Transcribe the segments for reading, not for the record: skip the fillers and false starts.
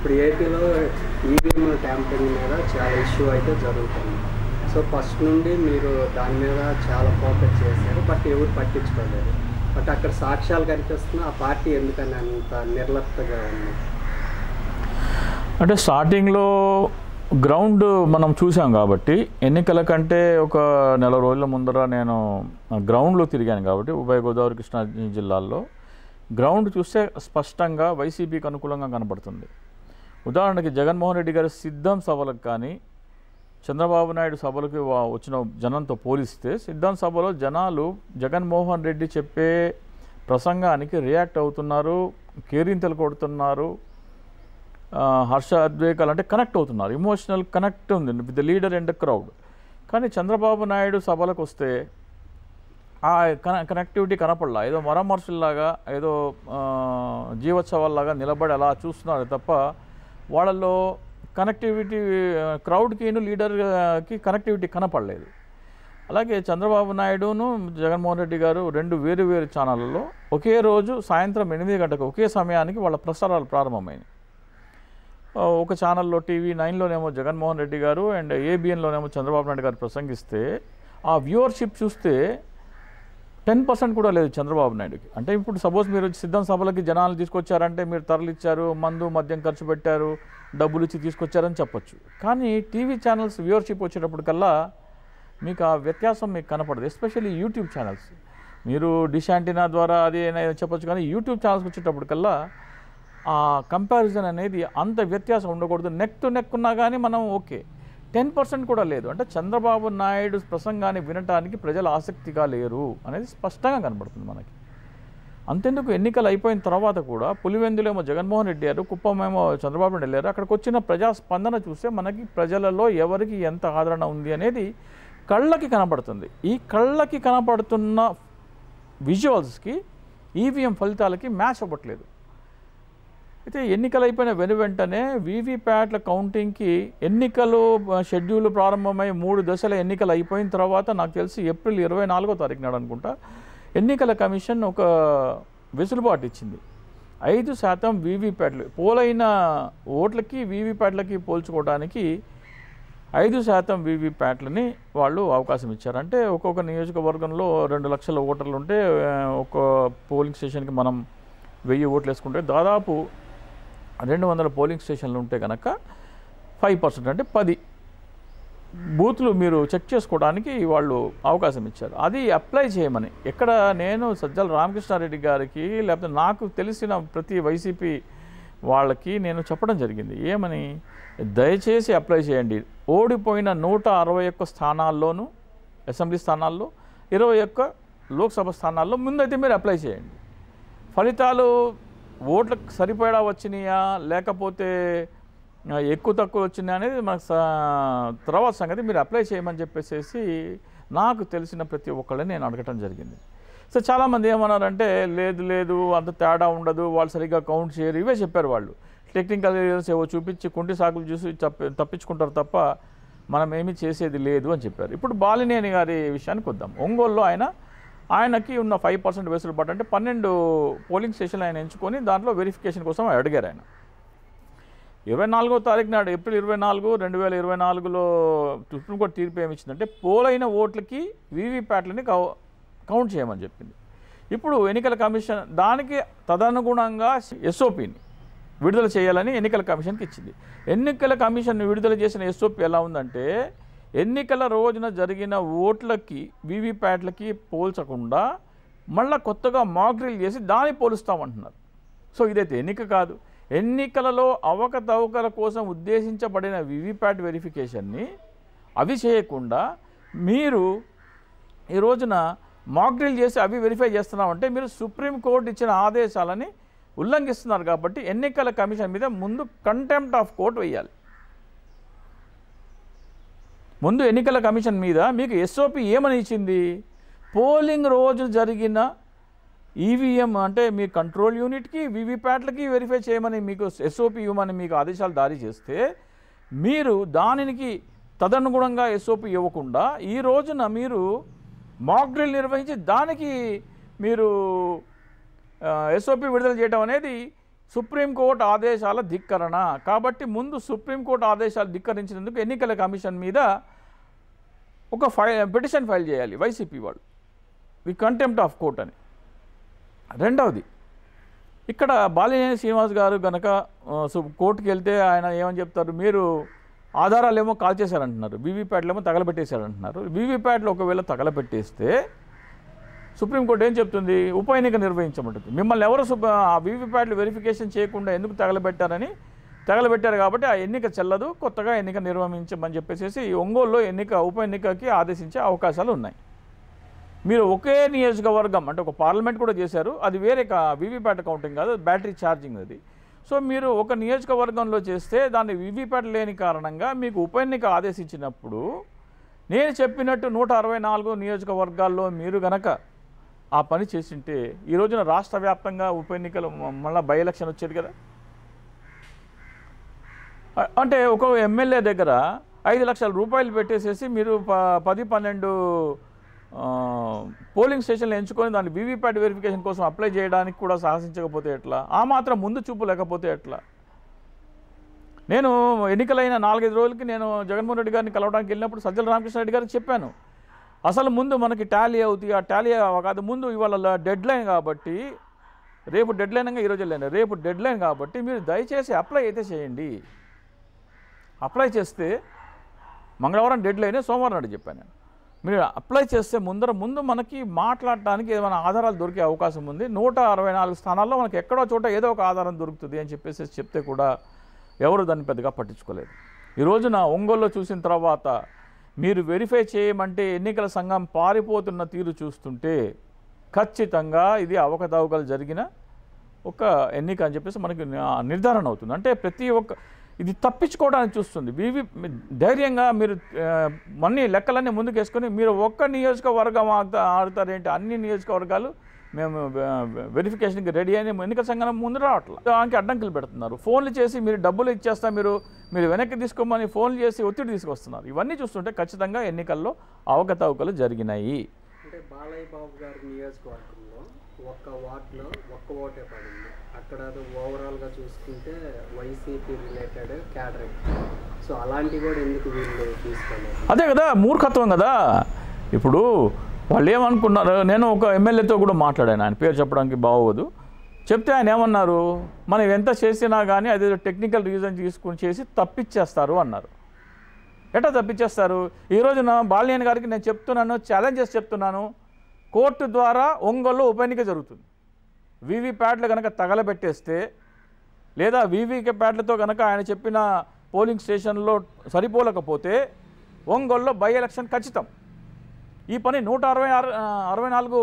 ఇప్పుడు ఏపీలో EVM tampering మీద చాలా ఇష్యూ అయితే జరుగుతుంది. సో ఫస్ట్ నుండి మీరు దాని మీద చాలా ఫోకస్ చేశారు, బట్ ఎవరు పట్టించుకోలేదు. బట్ అక్కడ సాక్ష్యాలు కనిపిస్తున్నా ఆ పార్టీ ఎందుకని అంత నిర్లప్తగా ఉంది? అంటే స్టార్టింగ్లో గ్రౌండ్ మనం చూసాం కాబట్టి, ఎన్నికల కంటే ఒక నెల రోజుల ముందర నేను గ్రౌండ్లో తిరిగాను కాబట్టి ఉభయ గోదావరి కృష్ణా జిల్లాల్లో గ్రౌండ్ చూస్తే స్పష్టంగా వైసీపీకి అనుకూలంగా కనబడుతుంది. ఉదాహరణకి జగన్మోహన్ రెడ్డి గారి సిద్ధం సభలకు కానీ చంద్రబాబు నాయుడు సభలకు వచ్చిన జనంతో పోలిస్తే సిద్ధం సభలో జనాలు జగన్మోహన్ రెడ్డి చెప్పే ప్రసంగానికి రియాక్ట్ అవుతున్నారు, కేరింతలు కొడుతున్నారు, హర్ష అద్వేకాలు అంటే కనెక్ట్ అవుతున్నారు. ఇమోషనల్ కనెక్ట్ ఉంది with the leader and the crowd. కానీ చంద్రబాబు నాయుడు సభలకు వస్తే ఆ కనెక్టివిటీ కనపడలా. ఏదో మరమర్షుల్లాగా ఏదో జీవోత్సవాల్లాగా నిలబడి అలా చూస్తున్నారు తప్ప వాళ్ళలో కనెక్టివిటీ క్రౌడ్కిను లీడర్కి కనెక్టివిటీ కనపడలేదు. అలాగే చంద్రబాబు నాయుడును జగన్మోహన్ రెడ్డి గారు రెండు వేరు వేరు ఛానళ్ళలో ఒకే రోజు సాయంత్రం 8 గంటలకు ఒకే సమయానికి వాళ్ళ ప్రసారాలు ప్రారంభమైనవి. ఒక ఛానల్లో TV9లోనేమో జగన్మోహన్ రెడ్డి గారు అండ్ ABNలోనేమో చంద్రబాబు నాయుడు గారు ప్రసంగిస్తే ఆ వ్యూవర్షిప్ చూస్తే 10% కూడా లేదు చంద్రబాబు నాయుడుకి. అంటే ఇప్పుడు సపోజ్ మీరు సిద్ధం సభలకి జనాలు తీసుకొచ్చారంటే మీరు తరలిచ్చారు, మందు మద్యం ఖర్చు పెట్టారు, డబ్బులు ఇచ్చి తీసుకొచ్చారని చెప్పొచ్చు. కానీ టీవీ ఛానల్స్ వ్యూవర్షిప్ వచ్చేటప్పటికల్లా మీకు ఆ వ్యత్యాసం మీకు కనపడదు. ఎస్పెషల్లీ యూట్యూబ్ ఛానల్స్, మీరు డిష్ యాంటీనా ద్వారా అది చెప్పొచ్చు, కానీ యూట్యూబ్ ఛానల్స్ వచ్చేటప్పటికల్లా ఆ కంపారిజన్ అనేది అంత వ్యత్యాసం ఉండకూడదు. నెక్ టు నెక్ ఉన్నా కానీ మనం ఓకే, 10% కూడా లేదు. అంటే చంద్రబాబు నాయుడు ప్రసంగాన్ని వినటానికి ప్రజలు ఆసక్తిగా లేరు అనేది స్పష్టంగా కనబడుతుంది మనకి. అంతెందుకు ఎన్నికలు అయిపోయిన తర్వాత కూడా పులివెందులేమో జగన్మోహన్ రెడ్డి గారు, కుప్పమేమో చంద్రబాబు నాయుడు వెళ్ళారు. అక్కడికి వచ్చిన ప్రజాస్పందన చూస్తే మనకి ప్రజలలో ఎవరికి ఎంత ఆదరణ ఉంది అనేది కళ్ళకి కనబడుతుంది. ఈ కళ్ళకి కనబడుతున్న విజువల్స్కి ఈవీఎం ఫలితాలకి మ్యాచ్ అవ్వట్లేదు. అయితే ఎన్నికలు అయిపోయిన వెంటనే వీవీప్యాట్ల కౌంటింగ్కి ఎన్నికలు షెడ్యూల్ ప్రారంభమై 3 దశల ఎన్నికలు అయిపోయిన తర్వాత నాకు తెలిసి ఏప్రిల్ 24వ తారీఖు నాడు అనుకుంటా ఎన్నికల కమిషన్ ఒక వెసులుబాటు ఇచ్చింది. 5% వీవీప్యాట్లు పోలైన ఓట్లకి వీవీప్యాట్లకి పోల్చుకోవడానికి 5% వీవీప్యాట్లని వాళ్ళు అవకాశం ఇచ్చారు. అంటే ఒక్కొక్క నియోజకవర్గంలో 2 లక్షల ఓటర్లు ఉంటే ఒక పోలింగ్ స్టేషన్కి మనం 1000 ఓట్లు వేసుకుంటే దాదాపు 200 పోలింగ్ స్టేషన్లు ఉంటే కనుక 5% అంటే 10 బూత్లు మీరు చెక్ చేసుకోవడానికి వాళ్ళు అవకాశం ఇచ్చారు. అది అప్లై చేయమని ఎక్కడ నేను సజ్జల రామకృష్ణారెడ్డి గారికి లేకపోతే నాకు తెలిసిన ప్రతి వైసీపీ వాళ్ళకి నేను చెప్పడం జరిగింది. ఏమని, దయచేసి అప్లై చేయండి. ఓడిపోయిన 161 స్థానాల్లోనూ అసెంబ్లీ స్థానాల్లో 21 లోక్సభ స్థానాల్లో ముందైతే మీరు అప్లై చేయండి. ఫలితాలు ఓట్లకు సరిపడా వచ్చినాయా లేకపోతే ఎక్కువ తక్కువ వచ్చినాయా అనేది మనకు తర్వాత సంగతి. మీరు అప్లై చేయమని చెప్పేసి నాకు తెలిసిన ప్రతి ఒక్కళ్ళని నేను అడగటం జరిగింది. సో చాలామంది ఏమన్నారంటే లేదు అంత తేడా ఉండదు, వాళ్ళు సరిగ్గా కౌంట్ చేయరు, ఇవే చెప్పారు. వాళ్ళు టెక్నికల్ ఏరియాస్ ఏవో చూపించి కుంటి సాకులు చూసి తప్పించుకుంటారు తప్ప మనం ఏమీ చేసేది లేదు అని చెప్పారు. ఇప్పుడు బాలినేని గారి విషయానికి వద్దాం. ఒంగోలులో ఆయనకి ఉన్న 5% వెసులుబాటు అంటే 12 పోలింగ్ స్టేషన్లు ఆయన ఎంచుకొని దాంట్లో వెరిఫికేషన్ కోసం అడిగారు. ఆయన 24వ తారీఖు నాడు ఏప్రిల్ 24, 2024లో సుప్రీంకోర్టు తీర్పు ఏమిచ్చిందంటే పోలైన ఓట్లకి వీవీప్యాట్లని కౌంట్ చేయమని చెప్పింది. ఇప్పుడు ఎన్నికల కమిషన్ దానికి తదనుగుణంగా SOPని విడుదల చేయాలని ఎన్నికల కమిషన్కి ఇచ్చింది. ఎన్నికల కమిషన్ విడుదల చేసిన SOP ఎలా ఉందంటే ఎన్నికల రోజున జరిగిన ఓట్లకి వీవీప్యాట్లకి పోల్చకుండా మళ్ళీ కొత్తగా మాక్ డ్రిల్ చేసి దాన్ని పోలుస్తామంటున్నారు. సో ఇదైతే ఎన్నిక కాదు. ఎన్నికలలో అవకతవకల కోసం ఉద్దేశించబడిన వీవీప్యాట్ వెరిఫికేషన్ని అవి చేయకుండా మీరు ఈ రోజున మాక్ డ్రిల్ చేసి అవి వెరిఫై చేస్తున్నామంటే మీరు సుప్రీంకోర్టు ఇచ్చిన ఆదేశాలని ఉల్లంఘిస్తున్నారు. కాబట్టి ఎన్నికల కమిషన్ మీద ముందు కంటెంప్ట్ ఆఫ్ కోర్ట్ వేయాలి. ముందు ఎన్నికల కమిషన్ మీద మీకు SOP ఏమని ఇచ్చింది, పోలింగ్ రోజు జరిగిన ఈవీఎం అంటే మీ కంట్రోల్ యూనిట్కి వీవీప్యాట్లకి వెరిఫై చేయమని మీకు SOP ఇవ్వమని మీకు ఆదేశాలు జారీ చేస్తే మీరు దానికి తదనుగుణంగా SOP ఇవ్వకుండా ఈ రోజున మీరు మాక్ డ్రిల్ నిర్వహించి దానికి మీరు SOP విడుదల చేయడం అనేది సుప్రీంకోర్టు ఆదేశాల ధిక్కరణ. కాబట్టి ముందు సుప్రీంకోర్టు ఆదేశాలు ధిక్కరించినందుకు ఎన్నికల కమిషన్ మీద ఒక పిటిషన్ ఫైల్ చేయాలి వైసీపీ వాళ్ళు, వి కంటెంప్ట్ ఆఫ్ కోర్ట్ అని. రెండవది, ఇక్కడ బాలినేని శ్రీనివాస్ గారు కనుక కోర్టుకి వెళ్తే ఆయన ఏమని చెప్తారు, మీరు ఆధారాలు ఏమో కాల్ చేశారంటున్నారు, వీవీప్యాట్లు ఏమో తగలబెట్టేశారంటున్నారు. వీవీప్యాట్లు ఒకవేళ తగలబెట్టేస్తే సుప్రీంకోర్టు ఏం చెప్తుంది, ఉప ఎన్నిక నిర్వహించమంటుంది. మిమ్మల్ని ఎవరు ఆ వీవీప్యాట్లు వెరిఫికేషన్ చేయకుండా ఎందుకు తగలబెట్టారని, తగలబెట్టారు కాబట్టి ఆ ఎన్నిక చెల్లదు, కొత్తగా ఎన్నిక నిర్వహించమని చెప్పేసి ఒంగోలులో ఉప ఎన్నికకి ఆదేశించే అవకాశాలు ఉన్నాయి. మీరు ఒకే నియోజకవర్గం అంటే ఒక పార్లమెంట్ కూడా చేశారు, అది వేరే వీవీప్యాట్ కౌంటింగ్ కాదు, బ్యాటరీ ఛార్జింగ్ అది. సో మీరు ఒక నియోజకవర్గంలో చేస్తే దాన్ని వీవీప్యాట్ లేని కారణంగా మీకు ఉప ఎన్నిక ఆదేశించినప్పుడు నేను చెప్పినట్టు 164 నియోజకవర్గాల్లో మీరు గనక ఆ పని చేసింటే ఈ రోజున రాష్ట్ర వ్యాప్తంగా ఉప ఎన్నికలు మళ్ళీ బై ఎలక్షన్ వచ్చేది కదా. అంటే ఒక ఎమ్మెల్యే దగ్గర 5 లక్షల రూపాయలు పెట్టేసేసి మీరు 10-12 పోలింగ్ స్టేషన్లు ఎంచుకొని దాన్ని వీవీప్యాట్ వెరిఫికేషన్ కోసం అప్లై చేయడానికి కూడా సాహసించకపోతే ఎట్లా, ఆ మాత్రం ముందు చూపు లేకపోతే ఎట్లా. నేను ఎన్నికలైన 4-5 రోజులకి నేను జగన్మోహన్ రెడ్డి గారిని కలవడానికి వెళ్ళినప్పుడు సజ్జల రామకృష్ణారెడ్డి గారికి చెప్పాను, అసలు ముందు మనకి టాలీ అవుతాయి, ఆ టాలీ కాదు ముందు ఇవాళ డెడ్ లైన్ కాబట్టి, రేపు డెడ్ లైన్ ఈరోజు వెళ్ళండి, రేపు డెడ్ లైన్ కాబట్టి మీరు దయచేసి అప్లై అయితే చేయండి. అప్లై చేస్తే మంగళవారం డెడ్ లైన్, సోమవారం నాడు చెప్పాను నేను, మీరు అప్లై చేస్తే ముందు మనకి మాట్లాడటానికి ఏమైనా ఆధారాలు దొరికే అవకాశం ఉంది. 164 స్థానాల్లో మనకి ఎక్కడో చోట ఏదో ఒక ఆధారం దొరుకుతుంది అని చెప్పేసి చెప్తే కూడా ఎవరు దాన్ని పెద్దగా పట్టించుకోలేదు. ఈ రోజున ఒంగోలులో చూసిన తర్వాత మీరు వెరిఫై చేయమంటే ఎన్నికల సంఘం పారిపోతున్న తీరు చూస్తుంటే ఖచ్చితంగా ఇది అవకతవకలు జరిగిన ఒక ఎన్నిక అని చెప్పేసి మనకి నిర్ధారణ అవుతుంది. అంటే ప్రతి ఒక్క ఇది తప్పించుకోవడానికి చూస్తుంది. ధైర్యంగా మీరు మన్ని లెక్కలన్నీ ముందుకు వేసుకొని మీరు ఒక్క నియోజకవర్గం ఆడతారేంటి, అన్ని నియోజకవర్గాలు మేము వెరిఫికేషన్కి రెడీ అని ఎన్నికల సంఘం ముందు రావట్లేదు. దానికి అడ్డంకులు పెడుతున్నారు. ఫోన్లు చేసి మీరు డబ్బులు ఇచ్చేస్తా, మీరు వెనక్కి తీసుకోమని ఫోన్లు చేసి ఒత్తిడి తీసుకొస్తున్నారు. ఇవన్నీ చూస్తుంటే ఖచ్చితంగా ఎన్నికల్లో అవకతవకలు జరిగినాయి. అంటే బాలయ్య బాబు గారి నియోజకవర్గంలో ఒక్క వార్డులో ఒక్క ఓటే పడింది. అక్కడ ఓవరాల్గా చూసుకుంటే వైసీపీ రిలేటెడ్ క్యాడర్. సో అలాంటివి కూడా ఎందుకు వీళ్ళు తీసుకోలేదు? అదే కదా మూర్ఖత్వం కదా. ఇప్పుడు వాళ్ళు ఏమనుకున్నారు, నేను ఒక ఎమ్మెల్యేతో కూడా మాట్లాడాను, ఆయన పేరు చెప్పడానికి బాగోదు. చెప్తే ఆయన ఏమన్నారు, మనం ఎంత చేసినా కానీ అది టెక్నికల్ రీజన్ తీసుకుని చేసి తప్పించేస్తారు అన్నారు. ఎట్లా తప్పించేస్తారు? ఈ రోజున బాలినేని గారికి నేను చెప్తున్నాను, ఛాలెంజెస్ చెప్తున్నాను, కోర్టు ద్వారా ఒంగోలులో ఉప ఎన్నిక జరుగుతుంది. వీవీప్యాట్లు కనుక తగలబెట్టేస్తే లేదా వీవీప్యాట్లతో కనుక ఆయన చెప్పిన పోలింగ్ స్టేషన్లో సరిపోలేకపోతే ఒంగోలులో బై ఎలక్షన్ ఖచ్చితం. ఈ పని 164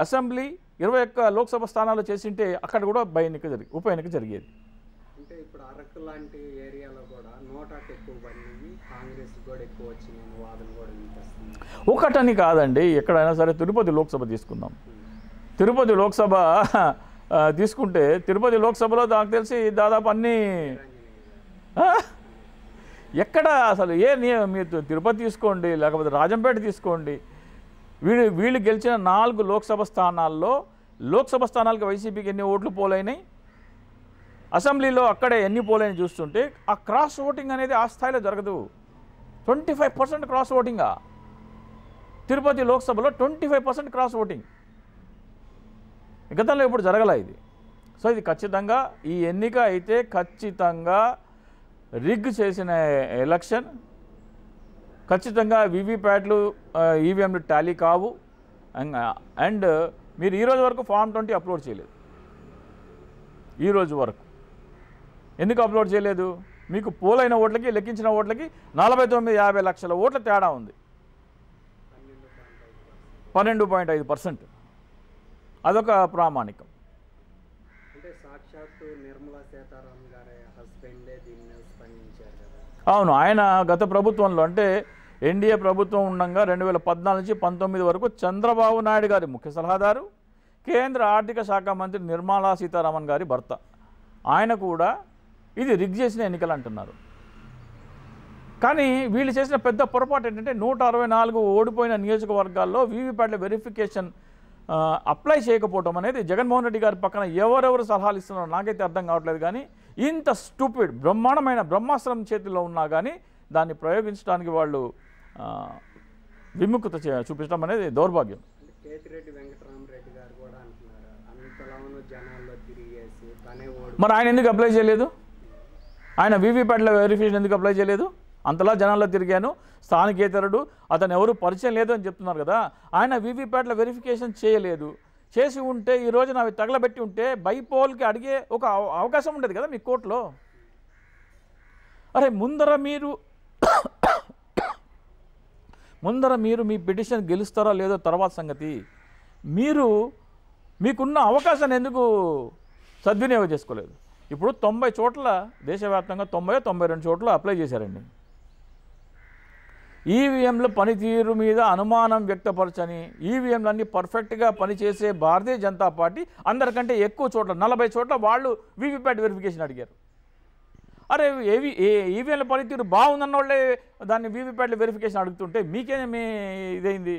అసెంబ్లీ 21 లోక్సభ స్థానాలు చేసింటే అక్కడ కూడా ఉప ఎన్నిక జరిగేది. అంటే ఇప్పుడు అరకు లాంటి ఏరియాలో కూడా నోటాకు ఎక్కువ పడింది, కాంగ్రెస్ కూడా ఎక్కువ వచ్చింది వాదన కూడా వినిపిస్తుంది. ఒకటని కాదండి, ఎక్కడైనా సరే తిరుపతి లోక్సభ తీసుకుందాం. తిరుపతి లోక్సభ తీసుకుంటే తిరుపతి లోక్సభలో నాకు తెలిసి దాదాపు అన్నీ ఎక్కడ అసలు మీరు తిరుపతి తీసుకోండి, లేకపోతే రాజంపేట తీసుకోండి, వీళ్ళు గెలిచిన 4 లోక్సభ స్థానాల్లో లోక్సభ స్థానాలకు వైసీపీకి ఎన్ని ఓట్లు పోలైనాయి, అసెంబ్లీలో అక్కడే ఎన్ని పోలైనా చూస్తుంటే ఆ క్రాస్ ఓటింగ్ అనేది ఆ స్థాయిలో జరగదు. 25% క్రాస్ ఓటింగా తిరుపతి లోక్సభలో 25% క్రాస్ ఓటింగ్ గతంలో ఎప్పుడు జరగలే ఇది. సో ఇది ఖచ్చితంగా ఈ ఎన్నిక అయితే ఖచ్చితంగా రిగ్ చేసిన ఎలక్షన్. ఖచ్చితంగా వీవీప్యాట్లు ఈవీఎంలు టాలీ కావు. అండ్ మీరు ఈరోజు వరకు ఫామ్ 20 అప్లోడ్ చేయలేదు. ఈరోజు వరకు ఎందుకు అప్లోడ్ చేయలేదు? మీకు పోలైన ఓట్లకి లెక్కించిన ఓట్లకి 49-50 లక్షల ఓట్ల తేడా ఉంది. 12.5%. అదొక ప్రామాణికం. అంటే సాక్షాత్తు నిర్మలా సీతారామన్ గారి హస్బెండే దీన్ని స్పందించారు కదా. అవును, ఆయన గత ప్రభుత్వంలో అంటే ఎన్డీఏ ప్రభుత్వం ఉండగా 2014 నుంచి 19 వరకు చంద్రబాబు నాయుడు గారి ముఖ్య సలహాదారు, కేంద్ర ఆర్థిక శాఖ మంత్రి నిర్మలా సీతారామన్ గారి భర్త. ఆయన కూడా ఇది రిగ్ చేసిన ఎన్నికలు అంటున్నారు. కానీ వీళ్ళు చేసిన పెద్ద పొరపాటు ఏంటంటే 164 ఓడిపోయిన నియోజకవర్గాల్లో వీవీప్యాట్ల వెరిఫికేషన్ అప్లై చేయకపోవడం అనేది జగన్మోహన్ రెడ్డి గారి పక్కన ఎవరెవరు సలహాలు ఇస్తున్నారో నాకైతే అర్థం కావట్లేదు. కానీ ఇంత స్టూపిడ్ బ్రహ్మాండమైన బ్రహ్మాస్త్రం చేతిలో ఉన్నా కానీ దాన్ని ప్రయోగించడానికి వాళ్ళు విముఖత చూపించడం అనేది దౌర్భాగ్యం. కేతిరెడ్డి వెంకటరామరెడ్డి గారు కూడా అంటున్నారు అంతలోనూ జనాల్లో తిరిగేసి తనే మరి ఆయన ఎందుకు అప్లై చేయలేదు? ఆయన వీవీప్యాట్ల వెరిఫికేషన్ ఎందుకు అప్లై చేయలేదు? అంతలా జనాల్లో తిరిగాను, స్థానికేతరుడు, అతను ఎవరు పరిచయం లేదు అని చెప్తున్నారు కదా. ఆయన వీవీప్యాట్ల వెరిఫికేషన్ చేయలేదు. చేసి ఉంటే ఈ రోజున అవి తగలబెట్టి ఉంటే బైపోల్కి అడిగే ఒక అవకాశం ఉండేది కదా మీ కోర్టులో. అరే ముందర మీరు మీ పిటిషన్ గెలుస్తారో లేదో తర్వాత సంగతి. మీకున్న అవకాశాన్ని ఎందుకు సద్వినియోగం చేసుకోలేదు? ఇప్పుడు 90 చోట్ల దేశవ్యాప్తంగా 92 చోట్ల అప్లై చేశారండి. ఈవీఎంల పనితీరు మీద అనుమానం వ్యక్తపరచని, ఈవీఎంలన్నీ పర్ఫెక్ట్గా పనిచేసే భారతీయ జనతా పార్టీ అందరికంటే ఎక్కువ చోట్ల 40 చోట్ల వాళ్ళు వీవీప్యాట్ వెరిఫికేషన్ అడిగారు. అరే ఈవీఎంల పనితీరు బాగుందన్న వాళ్ళే దాన్ని వీవీప్యాట్ల వెరిఫికేషన్ అడుగుతుంటే మీకేమీ ఇదైంది?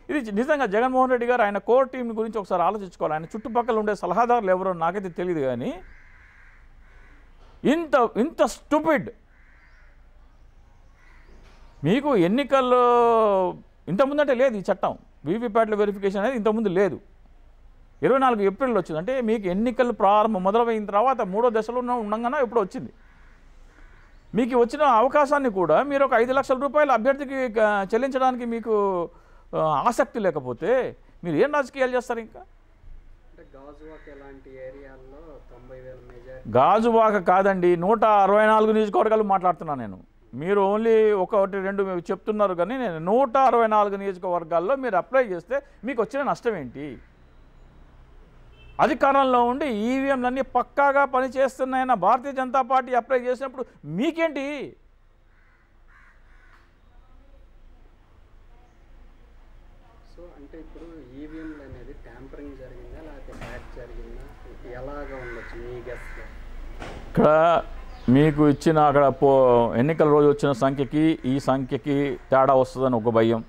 ఇది నిజంగా జగన్మోహన్ రెడ్డి గారు ఆయన కోర్ టీం గురించి ఒకసారి ఆలోచించుకోవాలి. ఆయన చుట్టుపక్కల ఉండే సలహాదారులు ఎవరో నాకైతే తెలియదు. కానీ ఇంత స్టూపిడ్ మీకు ఎన్నికల్లో ఇంతకుముందంటే లేదు ఈ చట్టం. వీవీప్యాట్ల వెరిఫికేషన్ అనేది ఇంతకుముందు లేదు. 24 ఏప్రిల్ వచ్చింది. అంటే మీకు ఎన్నికలు ప్రారంభం మొదలైన తర్వాత 3వ దశలో ఉండగానే ఇప్పుడు వచ్చింది. మీకు వచ్చిన అవకాశాన్ని కూడా మీరు ఒక 5 లక్షల రూపాయలు అభ్యర్థికి చెల్లించడానికి మీకు ఆసక్తి లేకపోతే మీరు ఏం రాజకీయాలు చేస్తారు? ఇంకా గాజువాక కాదండి, 164 నియోజకవర్గాలు మాట్లాడుతున్నాను నేను. మీరు ఓన్లీ 1-2 చెప్తున్నారు. కానీ నేను 164 నియోజకవర్గాల్లో మీరు అప్లై చేస్తే మీకు వచ్చిన నష్టం ఏంటి? అధికారంలో ఉండి ఈవీఎంలన్నీ పక్కాగా పనిచేస్తున్నాయన్న భారతీయ జనతా పార్టీ అప్లై చేసినప్పుడు మీకేంటి? సో అంటే ఇప్పుడు ఈవీఎంలు అనేది ట్యాంపరింగ్ జరిగిందా లేకపోతే హ్యాక్ జరిగిందా, ఎలాగా ఉండొచ్చు మీ గెస్ట్లో? ఇక్కడ మీకు ఇచ్చిన అక్కడ ఎన్నికల రోజు వచ్చిన సంఖ్యకి ఈ సంఖ్యకి తేడా వస్తుందని ఒక భయం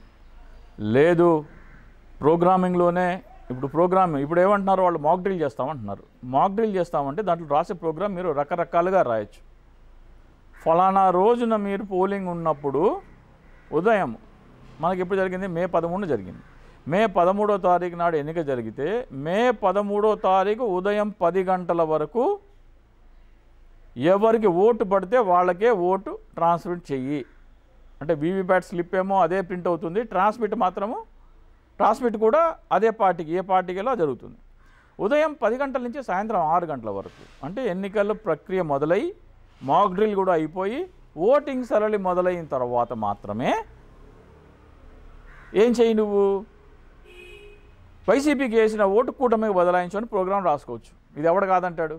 లేదు. ప్రోగ్రామింగ్లోనే ఇప్పుడు ఏమంటున్నారు వాళ్ళు, మాక్ డ్రిల్ చేస్తామంటున్నారు. మాక్ డ్రిల్ చేస్తామంటే దాంట్లో రాసే ప్రోగ్రామ్ మీరు రకరకాలుగా రాయొచ్చు. ఫలానా రోజున మీరు పోలింగ్ ఉన్నప్పుడు ఉదయం మనకి ఎప్పుడు జరిగింది? మే 13 జరిగింది. మే 13వ తారీఖు నాడు ఎన్నిక జరిగితే మే 13వ తారీఖు ఉదయం 10 గంటల వరకు ఎవరికి ఓటు పడితే వాళ్ళకే ఓటు ట్రాన్స్మిట్ చెయ్యి. అంటే వీవీప్యాట్ స్లిప్ ఏమో అదే ప్రింట్ అవుతుంది, ట్రాన్స్మిట్ కూడా అదే పార్టీకి, ఏ పార్టీకిలో జరుగుతుంది. ఉదయం 10 గంటల నుంచి సాయంత్రం 6 గంటల వరకు. అంటే ఎన్నికల ప్రక్రియ మొదలై మాక్ డ్రిల్ కూడా అయిపోయి ఓటింగ్ సరళి మొదలైన తర్వాత మాత్రమే ఏం చేయి, నువ్వు వైసీపీకి వేసిన ఓటు కూటమికి బదలాయించుకొని ప్రోగ్రాం రాసుకోవచ్చు. ఇది ఎవడు కాదంటాడు?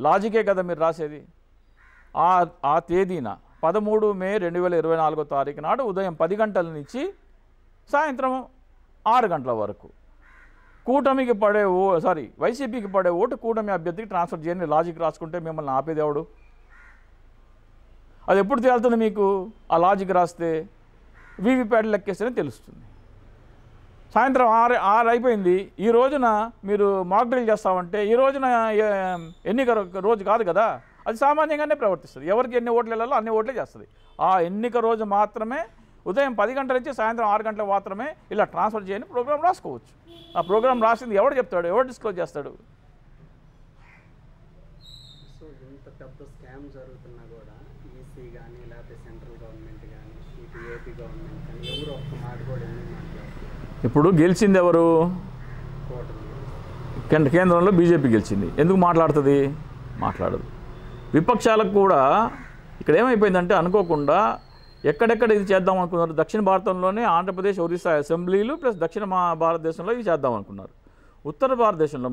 లాజికే కదా మీరు రాసేది. ఆ తేదీన 13 మే 2024 తారీఖు నాడు ఉదయం 10 గంటల నుంచి సాయంత్రం 6 గంటల వరకు వైసీపీకి పడే ఓటు కూటమి అభ్యర్థికి ట్రాన్స్ఫర్ చేయని లాజిక్ రాసుకుంటే మిమ్మల్ని ఆపేదేవుడు? అది ఎప్పుడు తేలుతుంది మీకు? ఆ లాజిక్ రాస్తే వీవీప్యాట్ లెక్కేస్తేనే తెలుస్తుంది. సాయంత్రం 6 అయిపోయింది. ఈ రోజున మీరు మాక్ డ్రిల్ చేస్తామంటే ఈ రోజున ఎన్నిక రోజు కాదు కదా, అది సామాన్యంగానే ప్రవర్తిస్తుంది. ఎవరికి ఎన్ని ఓట్లు వెళ్ళాలో అన్ని ఓట్లే చేస్తుంది. ఆ ఎన్నిక రోజు మాత్రమే ఉదయం 10 గంటల నుంచి సాయంత్రం 6 గంటలకు మాత్రమే ఇలా ట్రాన్స్ఫర్ చేయని ప్రోగ్రామ్ రాసుకోవచ్చు. ఆ ప్రోగ్రామ్ రాసింది ఎవడు చెప్తాడు? ఎవడు డిస్క్లోజ్ చేస్తాడు? సో ఇంత పెద్ద స్కామ్ జరుగుతున్నా కూడా ఈసీ కానీ లేకపోతే సెంట్రల్ గవర్నమెంట్ కానీ ఇటు ఏపీ గవర్నమెంట్ కానీ ఎవరు ఒక్క మాట కూడా ఎందుకు మాట్లాడుతున్నారు? ఇప్పుడు గెలిచింది ఎవరు? కేంద్రంలో బీజేపీ గెలిచింది. ఎందుకు మాట్లాడుతుంది? మాట్లాడదు. విపక్షాలకు కూడా ఇక్కడ ఏమైపోయిందంటే అనుకోకుండా ఎక్కడెక్కడ ఇది చేద్దాం అనుకున్నారు. దక్షిణ భారతంలోనే ఆంధ్రప్రదేశ్, ఒరిస్సా అసెంబ్లీలు ప్లస్ దక్షిణ భారతదేశంలో ఇవి చేద్దాం అనుకున్నారు. ఉత్తర భారతదేశంలో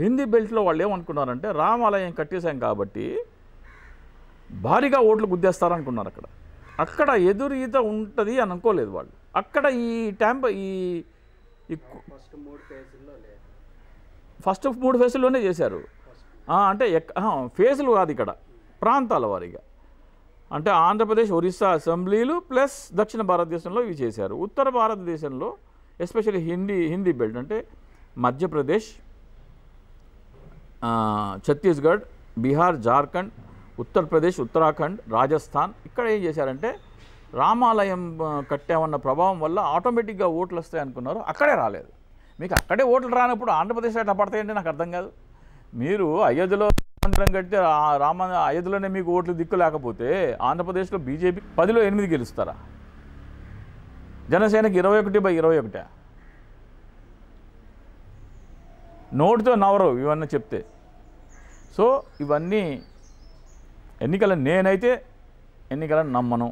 హిందీ బెల్ట్లో వాళ్ళు ఏమనుకున్నారంటే రామాలయం కట్టేశాం కాబట్టి భారీగా ఓట్లు గుద్దేస్తారనుకున్నారు. అక్కడ ఎదురు ఈత ఉంటుంది అని అనుకోలేదు వాళ్ళు. అక్కడ ఫస్ట్ 3 ఫేజుల్లోనే చేశారు. అంటే ఫేజులు కాదు, ఇక్కడ ప్రాంతాల వారీగా. అంటే ఆంధ్రప్రదేశ్, ఒరిస్సా అసెంబ్లీలు ప్లస్ దక్షిణ భారతదేశంలో ఇవి చేశారు. ఉత్తర భారతదేశంలో ఎస్పెషల్లీ హిందీ బెల్ట్ అంటే మధ్యప్రదేశ్, ఛత్తీస్గఢ్, బీహార్, జార్ఖండ్, ఉత్తరప్రదేశ్, ఉత్తరాఖండ్, రాజస్థాన్ ఇక్కడ ఏం చేశారంటే రామాలయం కట్టామన్న ప్రభావం వల్ల ఆటోమేటిక్గా ఓట్లు వస్తాయి అనుకున్నారు. అక్కడే రాలేదు. మీకు అక్కడే ఓట్లు రానప్పుడు ఆంధ్రప్రదేశ్ ఎట్లా పడతాయంటే నాకు అర్థం కాదు. మీరు అయోధ్యలో మందిరం కడితే అయోధ్యలోనే మీకు ఓట్లు దిక్కు లేకపోతే ఆంధ్రప్రదేశ్లో బీజేపీ 10లో 8 గెలుస్తారా? జనసేనకి 21/21 నోటితో నవరు ఇవన్నీ చెప్తే. సో ఇవన్నీ నేనైతే ఎన్నికలను నమ్మను.